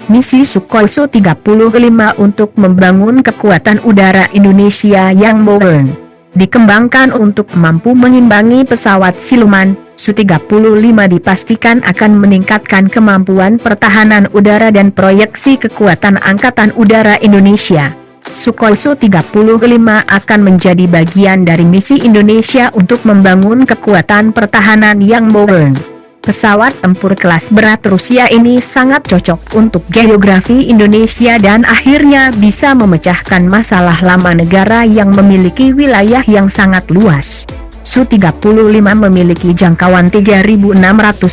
Misi Sukhoi Su-35 untuk membangun kekuatan udara Indonesia yang modern, dikembangkan untuk mampu mengimbangi pesawat siluman. Su-35 dipastikan akan meningkatkan kemampuan pertahanan udara dan proyeksi kekuatan Angkatan Udara Indonesia. Sukhoi Su-35 akan menjadi bagian dari misi Indonesia untuk membangun kekuatan pertahanan yang modern. Pesawat tempur kelas berat Rusia ini sangat cocok untuk geografi Indonesia dan akhirnya bisa memecahkan masalah lama negara yang memiliki wilayah yang sangat luas. Su-35 memiliki jangkauan 3.600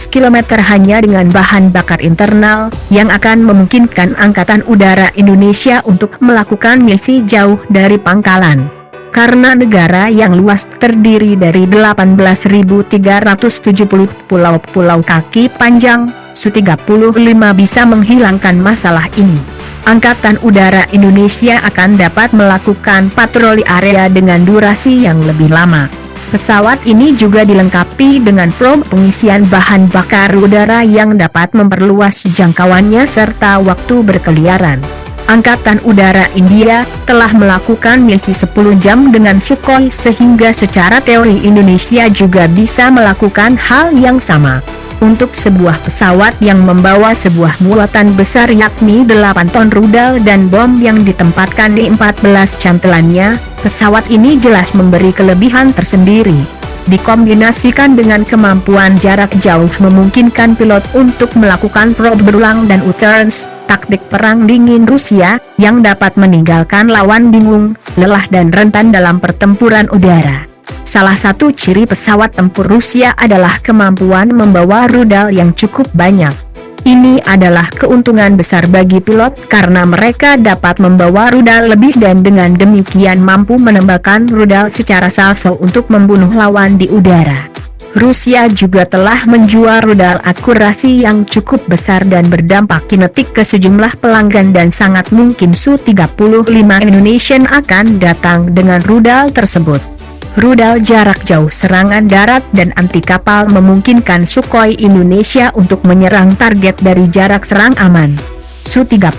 km hanya dengan bahan bakar internal, yang akan memungkinkan Angkatan Udara Indonesia untuk melakukan misi jauh dari pangkalan. Karena negara yang luas terdiri dari 18.370 pulau-pulau kaki panjang, Su-35 bisa menghilangkan masalah ini. Angkatan Udara Indonesia akan dapat melakukan patroli area dengan durasi yang lebih lama. Pesawat ini juga dilengkapi dengan probe pengisian bahan bakar udara yang dapat memperluas jangkauannya serta waktu berkeliaran. Angkatan Udara India telah melakukan misi 10 jam dengan Sukhoi sehingga secara teori Indonesia juga bisa melakukan hal yang sama. Untuk sebuah pesawat yang membawa sebuah muatan besar yakni 8 ton rudal dan bom yang ditempatkan di 14 cantelannya, pesawat ini jelas memberi kelebihan tersendiri. Dikombinasikan dengan kemampuan jarak jauh memungkinkan pilot untuk melakukan probe berulang dan U-turns, taktik perang dingin Rusia, yang dapat meninggalkan lawan bingung, lelah dan rentan dalam pertempuran udara. Salah satu ciri pesawat tempur Rusia adalah kemampuan membawa rudal yang cukup banyak. Ini adalah keuntungan besar bagi pilot karena mereka dapat membawa rudal lebih dan dengan demikian mampu menembakkan rudal secara salvo untuk membunuh lawan di udara. Rusia juga telah menjual rudal akurasi yang cukup besar dan berdampak kinetik ke sejumlah pelanggan dan sangat mungkin Su-35 Indonesian akan datang dengan rudal tersebut. Rudal jarak jauh serangan darat dan anti kapal memungkinkan Sukhoi Indonesia untuk menyerang target dari jarak serang aman. Su-35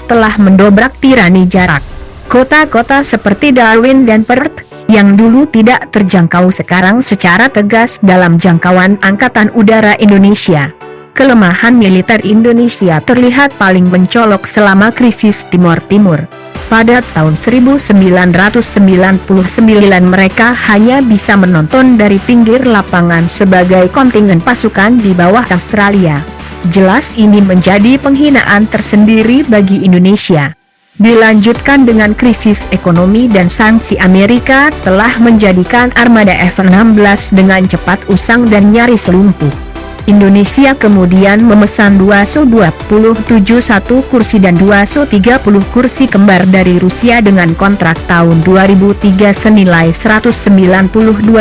telah mendobrak tirani jarak. Kota-kota seperti Darwin dan Perth, yang dulu tidak terjangkau sekarang secara tegas dalam jangkauan Angkatan Udara Indonesia. Kelemahan militer Indonesia terlihat paling mencolok selama krisis Timor Timur. Pada tahun 1999 mereka hanya bisa menonton dari pinggir lapangan sebagai kontingen pasukan di bawah Australia. Jelas ini menjadi penghinaan tersendiri bagi Indonesia. Dilanjutkan dengan krisis ekonomi dan sanksi Amerika telah menjadikan armada F-16 dengan cepat usang dan nyaris lumpuh. Indonesia kemudian memesan 2 Su-27 1 kursi dan 2 Su-30 kursi kembar dari Rusia dengan kontrak tahun 2003 senilai 192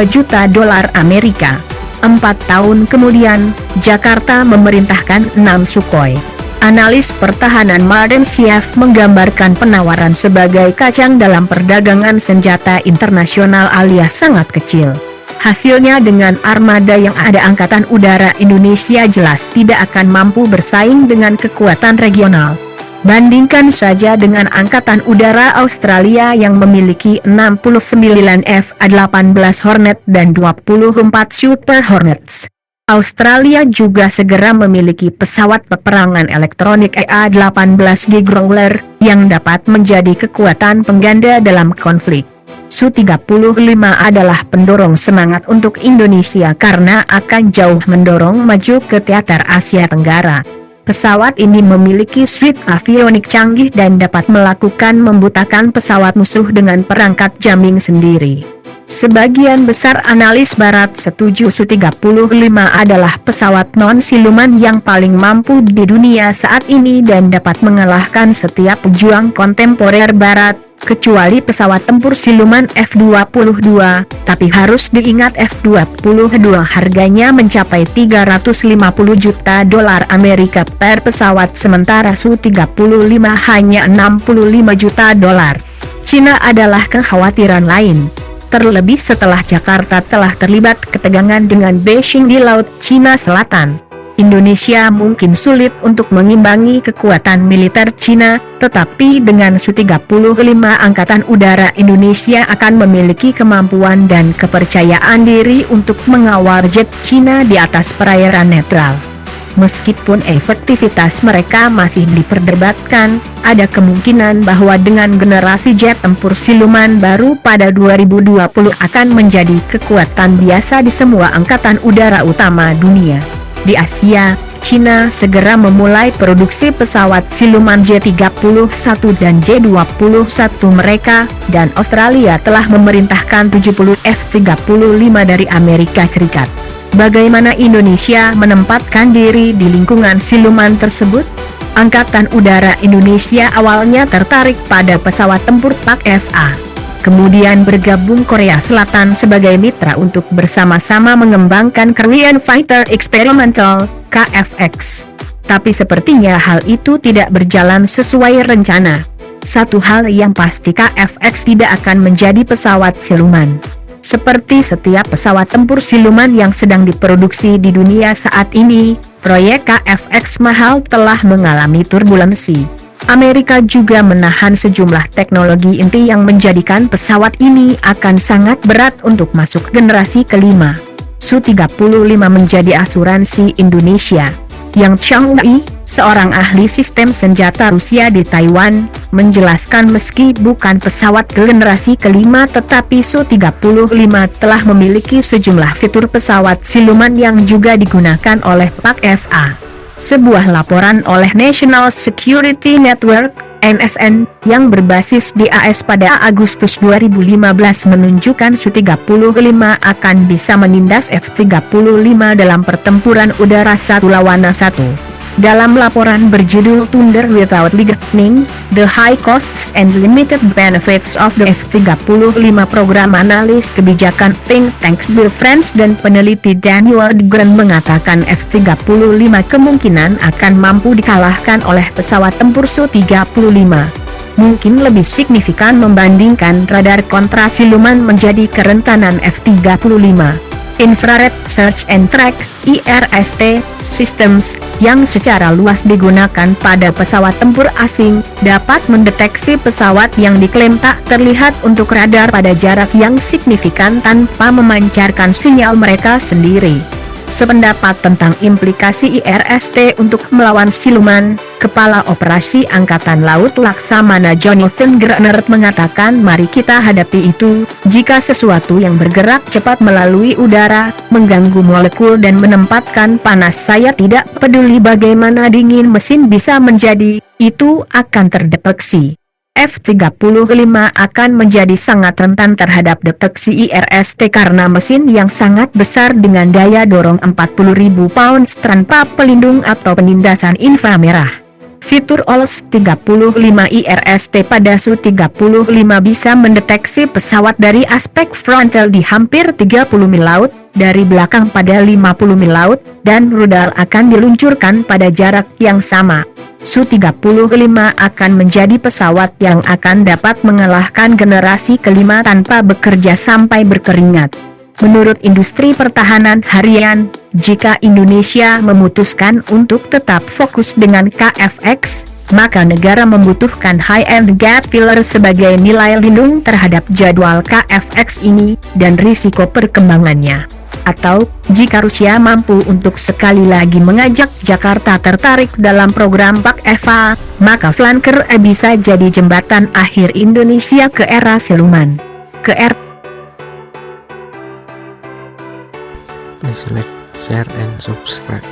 juta dolar Amerika. 4 tahun kemudian, Jakarta memerintahkan 6 Sukhoi. Analis pertahanan Martin Sief menggambarkan penawaran sebagai kacang dalam perdagangan senjata internasional alias sangat kecil. Hasilnya dengan armada yang ada Angkatan Udara Indonesia jelas tidak akan mampu bersaing dengan kekuatan regional. Bandingkan saja dengan Angkatan Udara Australia yang memiliki 69 F-18 Hornet dan 24 Super Hornets. Australia juga segera memiliki pesawat peperangan elektronik EA-18G Growler, yang dapat menjadi kekuatan pengganda dalam konflik. Su-35 adalah pendorong semangat untuk Indonesia karena akan jauh mendorong maju ke teater Asia Tenggara. Pesawat ini memiliki suite avionik canggih dan dapat melakukan membutakan pesawat musuh dengan perangkat jamming sendiri. Sebagian besar analis barat setuju Su-35 adalah pesawat non-siluman yang paling mampu di dunia saat ini dan dapat mengalahkan setiap pejuang kontemporer barat, kecuali pesawat tempur siluman F-22, tapi harus diingat F-22 harganya mencapai 350 juta dolar Amerika per pesawat sementara Su-35 hanya 65 juta dolar. Cina adalah kekhawatiran lain. Terlebih setelah Jakarta telah terlibat ketegangan dengan Beijing di Laut Cina Selatan. Indonesia mungkin sulit untuk mengimbangi kekuatan militer Cina, tetapi dengan Su-35 Angkatan Udara Indonesia akan memiliki kemampuan dan kepercayaan diri untuk mengawal jet Cina di atas perairan netral. Meskipun efektivitas mereka masih diperdebatkan, ada kemungkinan bahwa dengan generasi jet tempur siluman baru pada 2020 akan menjadi kekuatan biasa di semua angkatan udara utama dunia. Di Asia, Cina segera memulai produksi pesawat siluman J-31 dan J-21 mereka, dan Australia telah memerintahkan 70 F-35 dari Amerika Serikat. Bagaimana Indonesia menempatkan diri di lingkungan siluman tersebut? Angkatan Udara Indonesia awalnya tertarik pada pesawat tempur PAK-FA. Kemudian bergabung Korea Selatan sebagai mitra untuk bersama-sama mengembangkan Korean Fighter Experimental, KFX. Tapi sepertinya hal itu tidak berjalan sesuai rencana. Satu hal yang pasti, KFX tidak akan menjadi pesawat siluman. Seperti setiap pesawat tempur siluman yang sedang diproduksi di dunia saat ini, proyek KFX mahal telah mengalami turbulensi. Amerika juga menahan sejumlah teknologi inti yang menjadikan pesawat ini akan sangat berat untuk masuk generasi kelima. Su-35 menjadi asuransi Indonesia. Yang Changwei, seorang ahli sistem senjata Rusia di Taiwan, menjelaskan meski bukan pesawat generasi kelima tetapi Su-35 telah memiliki sejumlah fitur pesawat siluman yang juga digunakan oleh PAK-FA. Sebuah laporan oleh National Security Network, NSN, yang berbasis di AS pada Agustus 2015 menunjukkan Su-35 akan bisa menindas F-35 dalam pertempuran udara 1 lawan 1. Dalam laporan berjudul Thunder Without Lightning, The High Costs and Limited Benefits of the F-35 program analis kebijakan think tank Bill France dan peneliti Daniel Degrand mengatakan F-35 kemungkinan akan mampu dikalahkan oleh pesawat tempur Su-35. Mungkin lebih signifikan membandingkan radar kontra siluman menjadi kerentanan F-35. Infrared Search and Track (IRST) Systems, yang secara luas digunakan pada pesawat tempur asing, dapat mendeteksi pesawat yang diklaim tak terlihat untuk radar pada jarak yang signifikan tanpa memancarkan sinyal mereka sendiri. Sependapat tentang implikasi IRST untuk melawan siluman, Kepala Operasi Angkatan Laut Laksamana Jonathan Gardner mengatakan, "Mari kita hadapi itu. Jika sesuatu yang bergerak cepat melalui udara, mengganggu molekul dan menempatkan panas, saya tidak peduli bagaimana dingin mesin bisa menjadi, itu akan terdeteksi." F-35 akan menjadi sangat rentan terhadap deteksi IRST karena mesin yang sangat besar dengan daya dorong 40.000 pounds tanpa pelindung atau penindasan inframerah. Fitur OLS 35 IRST pada Su-35 bisa mendeteksi pesawat dari aspek frontal di hampir 30 mil laut, dari belakang pada 50 mil laut, dan rudal akan diluncurkan pada jarak yang sama. Su-35 akan menjadi pesawat yang akan dapat mengalahkan generasi kelima tanpa bekerja sampai berkeringat. Menurut industri pertahanan harian, jika Indonesia memutuskan untuk tetap fokus dengan KFX, maka negara membutuhkan high-end gap filler sebagai nilai lindung terhadap jadwal KFX ini dan risiko perkembangannya. Atau, jika Rusia mampu untuk sekali lagi mengajak Jakarta tertarik dalam program PAK-FA, maka flanker bisa jadi jembatan akhir Indonesia ke era siluman. Please like, share, and subscribe.